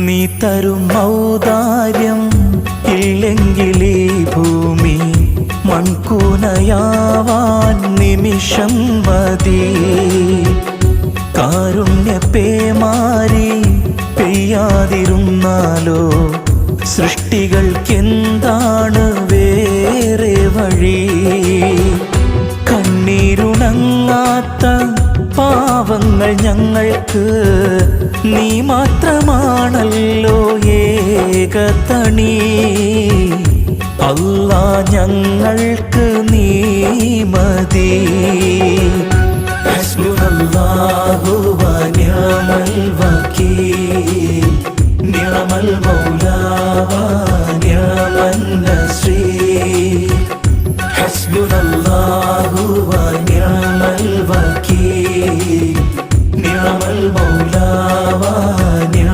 നീ തരും ഔദാര്യം ഇല്ലെങ്കിലീ ഭൂമി മൺകൂനയാവാൻ നിമിഷം മതി. കാരുണ്യപ്പേമാരി പെയ്യാതിരുന്നാലോ സൃഷ്ടികൾക്കെന്താണ് വേറെ വഴി? കണ്ണീരുണങ്ങാത്ത പാവങ്ങൾ ഞങ്ങൾക്ക് നീ മാത്രമാണല്ലോ ഏകതണി. അല്ലാ ഞങ്ങൾക്ക് നീ മതി. ഹസ്ബുനല്ലാഹു വ നിഅമൽ വകീൽ, നിഅമൽ മൗലാ വ നിഅമൻ നസീർ. ഹസ്ബുനല്ലാഹു വ നിഅമൽ വകീൽ, നിഅമൽ മൗലാ വ